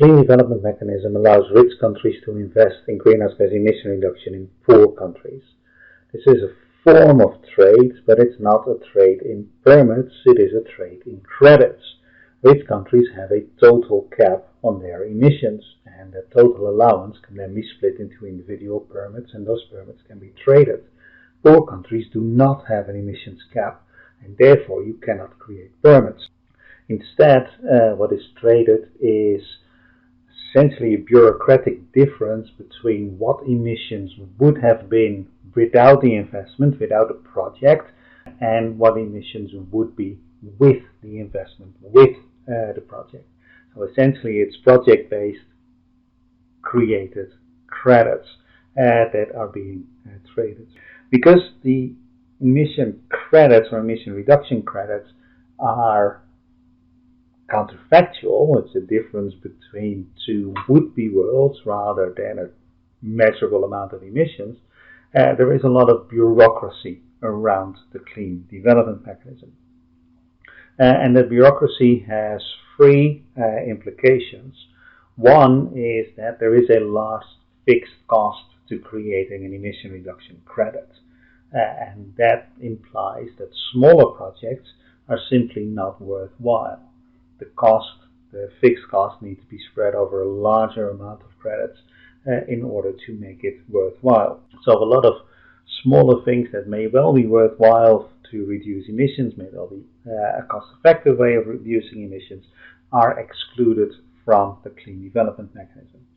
Clean Development Mechanism allows rich countries to invest in greenhouse gas emission reduction in poor countries. This is a form of trade, but it's not a trade in permits, it is a trade in credits. Rich countries have a total cap on their emissions, and that total allowance can then be split into individual permits, and those permits can be traded. Poor countries do not have an emissions cap, and therefore you cannot create permits. Instead, what is traded is essentially a bureaucratic difference between what emissions would have been without the investment, without a project, and what emissions would be with the investment, with the project. So essentially it's project-based created credits that are being traded. Because the emission credits or emission reduction credits are counterfactual, it's a difference between two would-be worlds rather than a measurable amount of emissions, there is a lot of bureaucracy around the Clean Development Mechanism. And the bureaucracy has three implications. One is that there is a large fixed cost to creating an emission reduction credit. And that implies that smaller projects are simply not worthwhile. The fixed cost needs to be spread over a larger amount of credits in order to make it worthwhile. So a lot of smaller things that may well be worthwhile to reduce emissions, may well be a cost-effective way of reducing emissions, are excluded from the Clean Development Mechanism.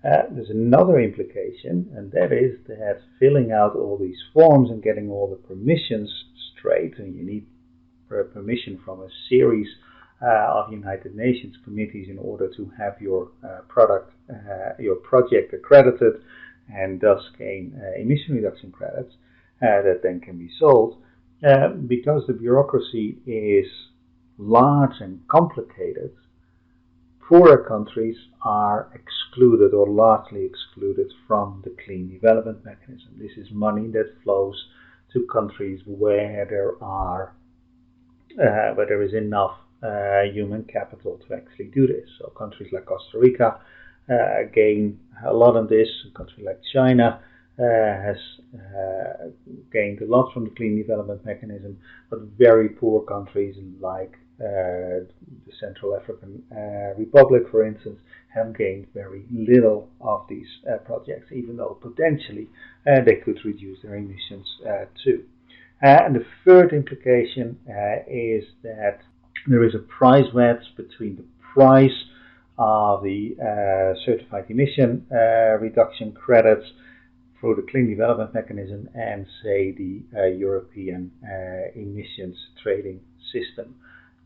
There's another implication, and that is that filling out all these forms and getting all the permissions straight, and you need permission from a series of United Nations committees in order to have your project accredited and thus gain emission reduction credits that then can be sold. Because the bureaucracy is large and complicated, poorer countries are excluded or largely excluded from the Clean Development Mechanism. This is money that flows to countries where there is enough human capital to actually do this. So countries like Costa Rica gain a lot of this. A country like China has gained a lot from the Clean Development Mechanism, but very poor countries like the Central African Republic, for instance, have gained very little of these projects, even though potentially they could reduce their emissions too. And the third implication is that there is a price wedge between the price of the certified emission reduction credits through the Clean Development Mechanism and, say, the European emissions trading system.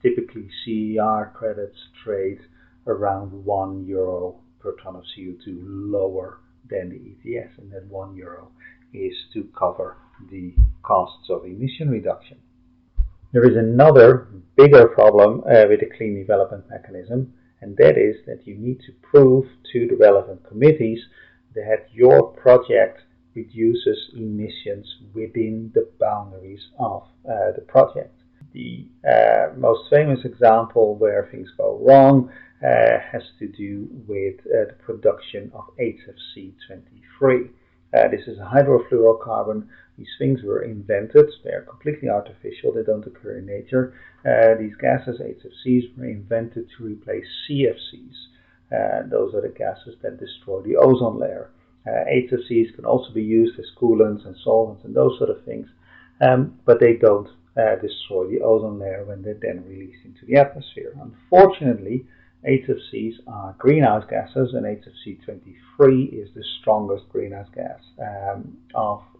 Typically, CER credits trade around €1 per ton of CO2 lower than the ETS, and that €1 is to cover the costs of emission reduction. There is another bigger problem with the Clean Development Mechanism, and that is that you need to prove to the relevant committees that your project reduces emissions within the boundaries of the project. The most famous example where things go wrong has to do with the production of HFC-23. This is a hydrofluorocarbon. These things were invented. They are completely artificial. They don't occur in nature. These gases, HFCs, were invented to replace CFCs. Those are the gases that destroy the ozone layer. HFCs can also be used as coolants and solvents and those sort of things, but they don't destroy the ozone layer when they're then released into the atmosphere. Unfortunately, HFCs are greenhouse gases, and HFC-23 is the strongest greenhouse gas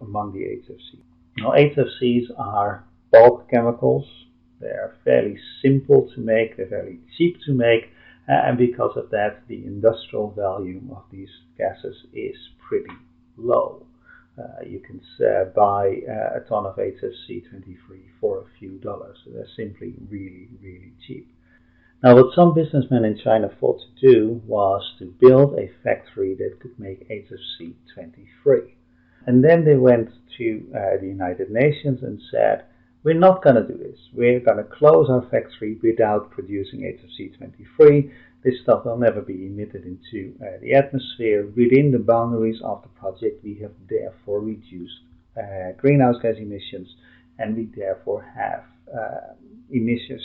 among the HFCs. Now, HFCs are bulk chemicals. They are fairly simple to make, they're fairly cheap to make, and because of that, the industrial value of these gases is pretty low. You can buy a ton of HFC-23 for a few dollars, so they're simply really, really cheap. Now, what some businessmen in China thought to do was to build a factory that could make HFC-23. And then they went to the United Nations and said, we're not going to do this. We're going to close our factory without producing HFC-23, This stuff will never be emitted into the atmosphere. Within the boundaries of the project, we have therefore reduced greenhouse gas emissions, and we therefore have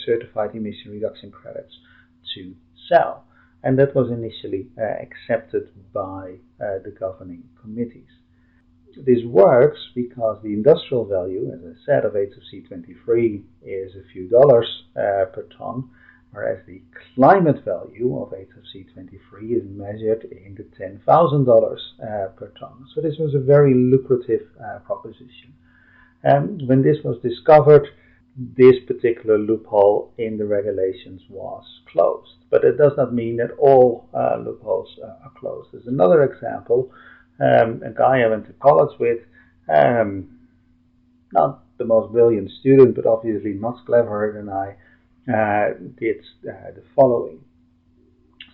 certified emission reduction credits to sell. And that was initially accepted by the governing committees. This works because the industrial value, as I said, of HFC-23 is a few dollars per ton, whereas the climate value of HFC-23 is measured in the $10,000 per ton. So this was a very lucrative proposition. When this was discovered, this particular loophole in the regulations was closed. But it does not mean that all loopholes are closed. There's another example. A guy I went to college with, not the most brilliant student, but obviously much cleverer than I, did the following.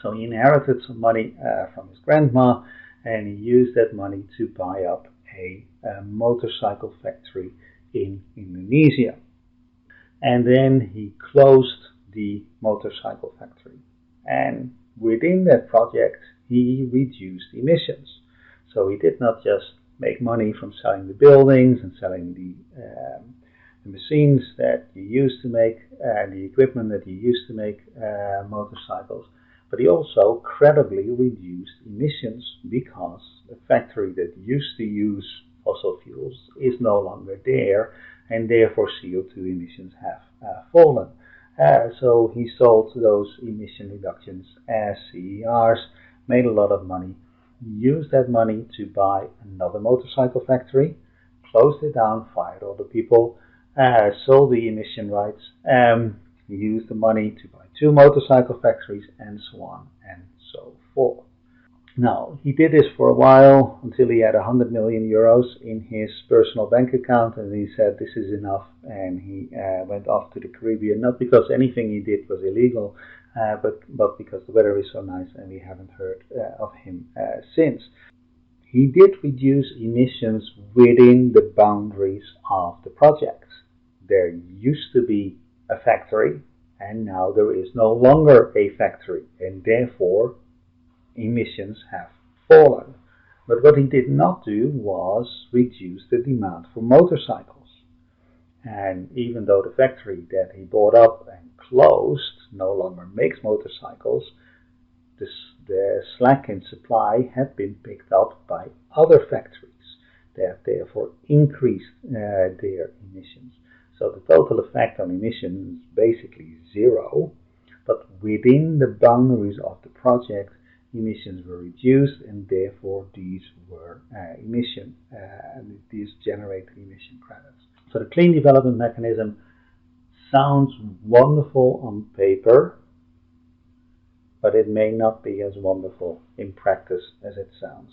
So he inherited some money from his grandma, and he used that money to buy up a motorcycle factory in Indonesia. And then he closed the motorcycle factory. And within that project, he reduced emissions. So he did not just make money from selling the buildings and selling the machines that you used to make, the equipment that you used to make motorcycles, but he also credibly reduced emissions because the factory that used to use fossil fuels is no longer there, and therefore CO2 emissions have fallen. So he sold those emission reductions as CERs, made a lot of money, used that money to buy another motorcycle factory, closed it down, fired all the people, sold the emission rights, used the money to buy 2 motorcycle factories, and so on and so forth. Now, he did this for a while until he had 100 million euros in his personal bank account, and he said this is enough, and he went off to the Caribbean, not because anything he did was illegal, but because the weather is so nice and we haven't heard of him since. He did reduce emissions within the boundaries of the project. There used to be a factory, and now there is no longer a factory, and therefore emissions have fallen. But what he did not do was reduce the demand for motorcycles. And even though the factory that he bought up and closed no longer makes motorcycles, the slack in supply had been picked up by other factories. They have therefore increased their emissions. So the total effect on emissions is basically zero, but within the boundaries of the project, emissions were reduced, and therefore these were these generated emission credits. So the clean development mechanism sounds wonderful on paper, but it may not be as wonderful in practice as it sounds.